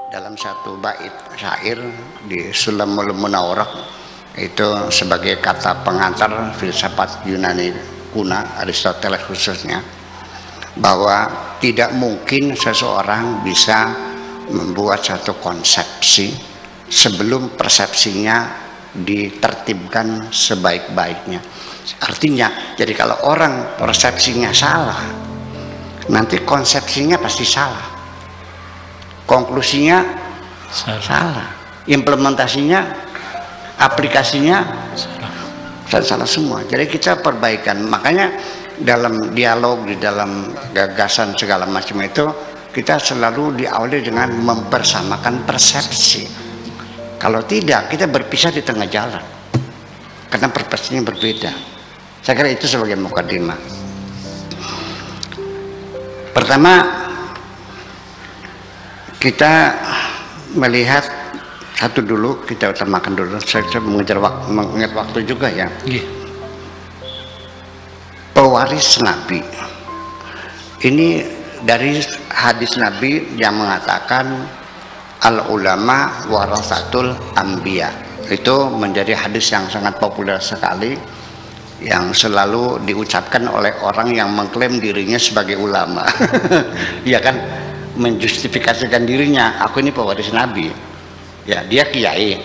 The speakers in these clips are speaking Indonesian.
dalam satu bait syair di Sulamul Munawwarah itu sebagai kata pengantar filsafat Yunani kuna, Aristoteles khususnya, bahwa tidak mungkin seseorang bisa membuat satu konsepsi sebelum persepsinya ditertibkan sebaik-baiknya. Artinya, jadi kalau orang persepsinya salah, nanti konsepsinya pasti salah, konklusinya salah, implementasinya, aplikasinya salah semua. Jadi kita perbaikan. Makanya dalam dialog, di dalam gagasan segala macam itu, kita selalu diawali dengan mempersamakan persepsi. Kalau tidak, kita berpisah di tengah jalan karena persepsinya berbeda. Saya kira itu sebagai mukadimah. Pertama, kita melihat satu dulu, kita utamakan dulu. Saya mengingat waktu juga ya. Pewaris Nabi. Ini dari hadis Nabi yang mengatakan al ulama warasatul anbiya. Itu menjadi hadis yang sangat populer sekali, yang selalu diucapkan oleh orang yang mengklaim dirinya sebagai ulama. Ya kan, menjustifikasikan dirinya, aku ini pewaris Nabi. Ya, dia kiai.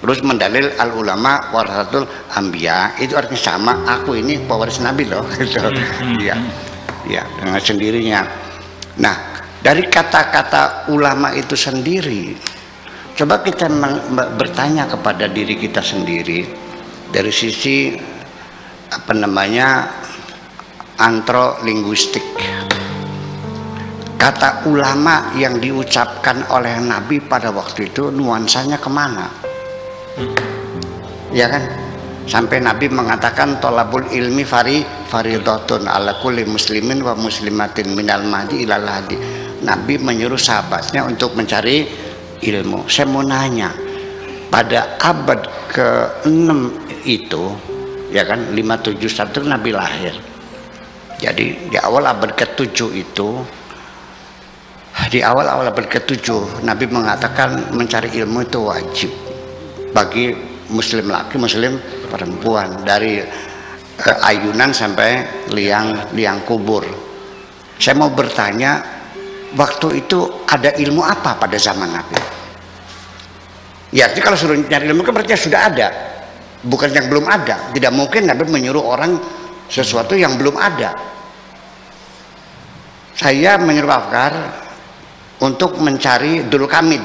Terus mendalil al ulama warasatul anbiya, itu artinya sama, aku ini pewaris Nabi loh. Gitu. Ya, ya, dengan sendirinya. Nah, dari kata-kata ulama itu sendiri, coba kita bertanya kepada diri kita sendiri dari sisi apa namanya antrolinguistik. Kata ulama yang diucapkan oleh Nabi pada waktu itu nuansanya kemana? Ya kan? Sampai Nabi mengatakan tolabul ilmi faridotun ala kulli muslimin wa muslimatin minal mahdi ilal hadi. Nabi menyuruh sahabatnya untuk mencari ilmu. Saya mau nanya, pada abad ke-6 itu, ya kan, 571 Nabi lahir. Jadi di awal abad ke-7 itu, di awal-awal abad ke-7 Nabi mengatakan mencari ilmu itu wajib bagi muslim laki, muslim perempuan, dari ayunan sampai liang kubur. Saya mau bertanya, waktu itu ada ilmu apa pada zaman Nabi? Ya, jadi kalau suruh nyari ilmu kan berarti sudah ada, bukan yang belum ada. Tidak mungkin Nabi menyuruh orang sesuatu yang belum ada. Saya menyuruh Afkar untuk mencari Dulkamid.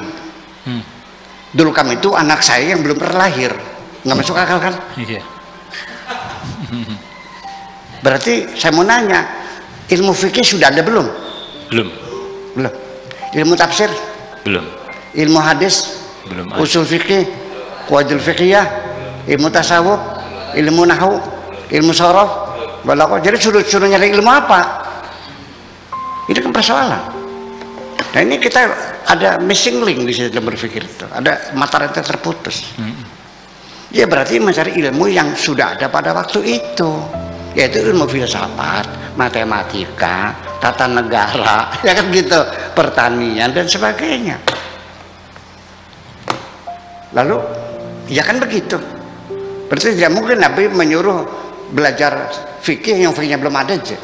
Dulkamid itu anak saya yang belum pernah lahir. Nggak masuk akal kan? Iya. Berarti saya mau nanya, ilmu fikih sudah ada belum? Belum. Ilmu tafsir? Belum. Ilmu hadis? Belum. Usul fikih, qawaidul fiqhiyah, ilmu tasawuf, ilmu nahwu, ilmu sorof, balaghah. Jadi suruh nyari ilmu apa? Itu kan persoalan. Nah, ini kita ada missing link di situ berpikir itu, ada mata rantai terputus. Ya berarti mencari ilmu yang sudah ada pada waktu itu, yaitu ilmu filsafat, matematika, tata negara, ya kan gitu, pertanian dan sebagainya. Lalu, ya kan begitu. Berarti tidak mungkin Nabi menyuruh belajar fikih yang fikihnya belum ada aja.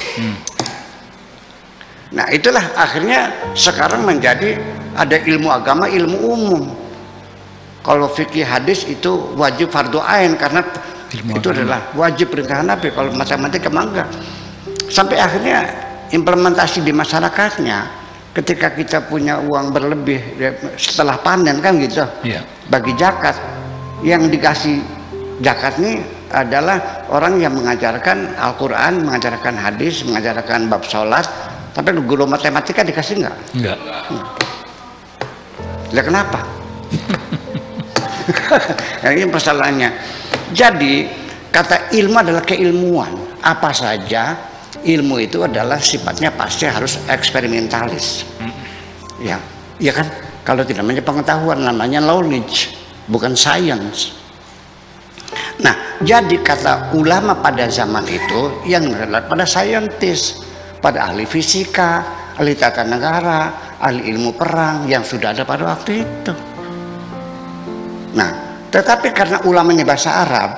Nah, itulah akhirnya sekarang menjadi ada ilmu agama, ilmu umum. Kalau fikih hadis itu wajib fardu ain karena ilmu itu agama adalah wajib perintah Nabi. Kalau matematika enggak. Sampai akhirnya implementasi di masyarakatnya, ketika kita punya uang berlebih setelah panen kan gitu, yeah, bagi zakat, yang dikasih zakat ini adalah orang yang mengajarkan Al-Quran, mengajarkan hadis, mengajarkan bab sholat. Tapi guru matematika dikasih enggak? Enggak. Lah kenapa? Ini persoalannya. Jadi kata ilmu adalah keilmuan. Apa saja ilmu itu adalah sifatnya pasti harus eksperimentalis. Ya, ya kan? Kalau tidak namanya pengetahuan, namanya knowledge, bukan science. Nah, jadi kata ulama pada zaman itu yang adalah pada scientist, pada ahli fisika, ahli tata negara, ahli ilmu perang yang sudah ada pada waktu itu. Nah, tetapi karena ulamanya bahasa Arab,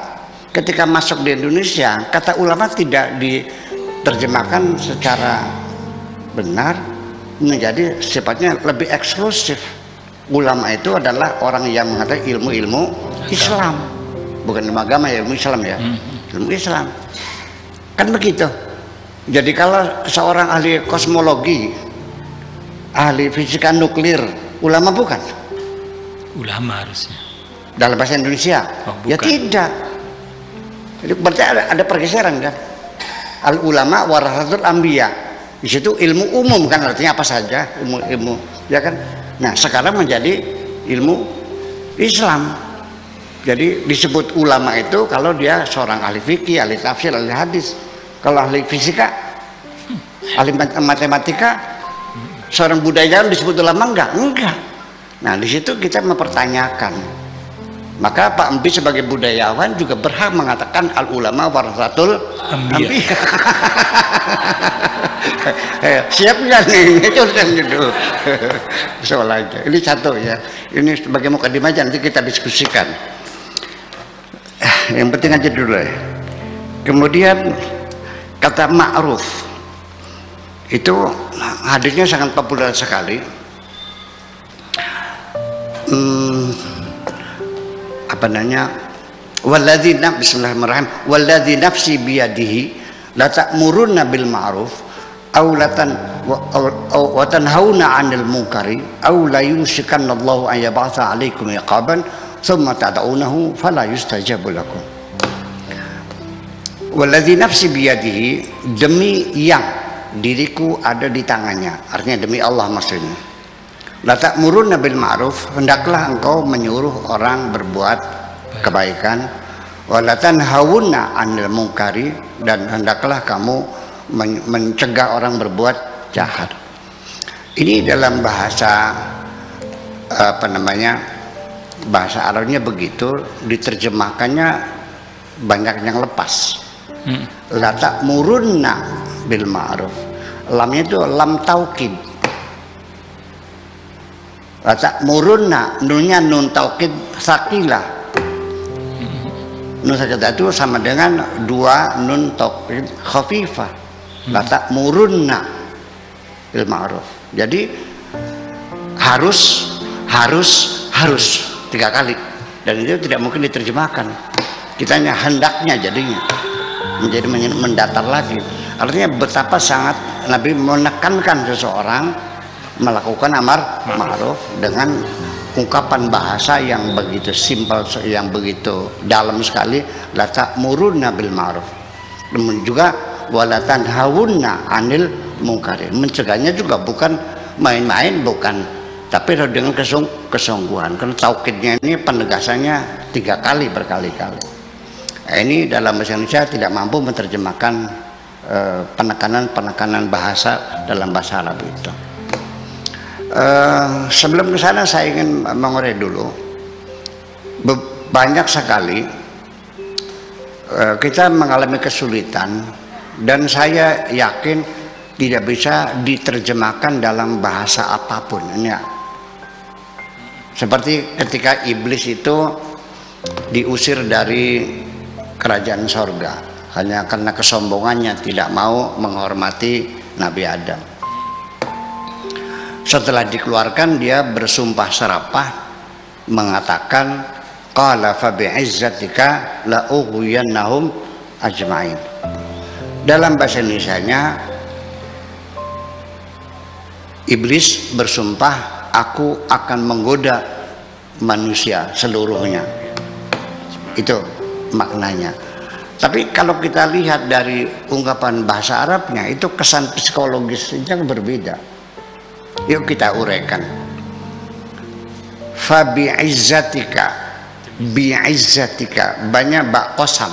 ketika masuk di Indonesia, kata ulama tidak diterjemahkan secara benar, menjadi sifatnya lebih eksklusif. Ulama itu adalah orang yang mengatakan ilmu-ilmu Islam, bukan ilmu agama, ya ilmu Islam ya, ilmu Islam. Kan begitu. Jadi kalau seorang ahli kosmologi, ahli fisika nuklir, ulama bukan? Ulama harusnya. Dalam bahasa Indonesia? Ya tidak. Jadi berarti ada pergeseran kan? Al ulama warasatul anbiya. Di situ ilmu umum kan, artinya apa saja ilmu ya kan. Nah sekarang menjadi ilmu Islam. Jadi disebut ulama itu kalau dia seorang ahli fikih, ahli tafsir, ahli hadis. Kalau ahli fisika, ahli matematika, seorang budayawan disebut ulama enggak? Enggak. Nah di situ kita mempertanyakan. Maka Pak Empi sebagai budayawan juga berhak mengatakan al ulama warasatul anbiya. Siap nggak nih? Itu kan gitu. Soal aja. Ini satu ya. Ini sebagai mukadimah aja, nanti kita diskusikan. Yang penting aja dulu ya. Kemudian kata ma'ruf itu hadisnya sangat populer sekali. Apa namanya? Bismillahirrahmanirrahim. Walladzi nafsi biyadihi la ta'muruna bil ma'ruf aw wa tanhauna 'anil munkari aw la yushikanallahu an yab'atha 'alaikum iqaban thumma tad'unahu fala yustajabu lakum. Walladzi nafsi biyadihi, demi yang diriku ada di tangannya, artinya demi Allah maksudnya. La ta'muruna bil ma'ruf, hendaklah engkau menyuruh orang berbuat kebaikan, wa la tanhauna 'anil munkari, dan hendaklah kamu mencegah orang berbuat jahat. Ini dalam bahasa apa namanya? Bahasa Arabnya begitu, diterjemahkannya banyak yang lepas. La ta'muruna bil ma'ruf. Lamnya itu lam taukid. La ta'muruna, nunnya nun taukid sakilah. Nun sakilah itu sama dengan dua nun taukid khafifah. La ta'muruna bil ma'ruf. Jadi harus tiga kali, dan itu tidak mungkin diterjemahkan. Kita hanya hendaknya jadinya menjadi mendatar lagi. Artinya betapa sangat Nabi menekankan seseorang melakukan amar ma'ruf dengan ungkapan bahasa yang begitu simpel, yang begitu dalam sekali. La ta'muruna bil ma'ruf. Namun juga wala tanhauna 'anil munkari. Mencegahnya juga bukan main-main, bukan, tapi dengan kesungguhan. Karena taukidnya ini penegasannya 3 kali berkali-kali. Ini dalam bahasa Indonesia tidak mampu menerjemahkan penekanan bahasa dalam bahasa Arab itu. Sebelum ke sana saya ingin mengurai dulu. Banyak sekali kita mengalami kesulitan, dan saya yakin tidak bisa diterjemahkan dalam bahasa apapun. Ini seperti ketika iblis itu diusir dari kerajaan sorga hanya karena kesombongannya tidak mau menghormati Nabi Adam. Setelah dikeluarkan, dia bersumpah serapah mengatakan, qala fa bi'izzatika la ughwiyannahum ajma'in. Dalam bahasa Indonesianya, iblis bersumpah, aku akan menggoda manusia seluruhnya. Itu maknanya. Tapi kalau kita lihat dari ungkapan bahasa Arabnya, itu kesan psikologisnya berbeda. Yuk kita uraikan. Fa bi'izzatika, bi'izzatika, banyak bak qasam.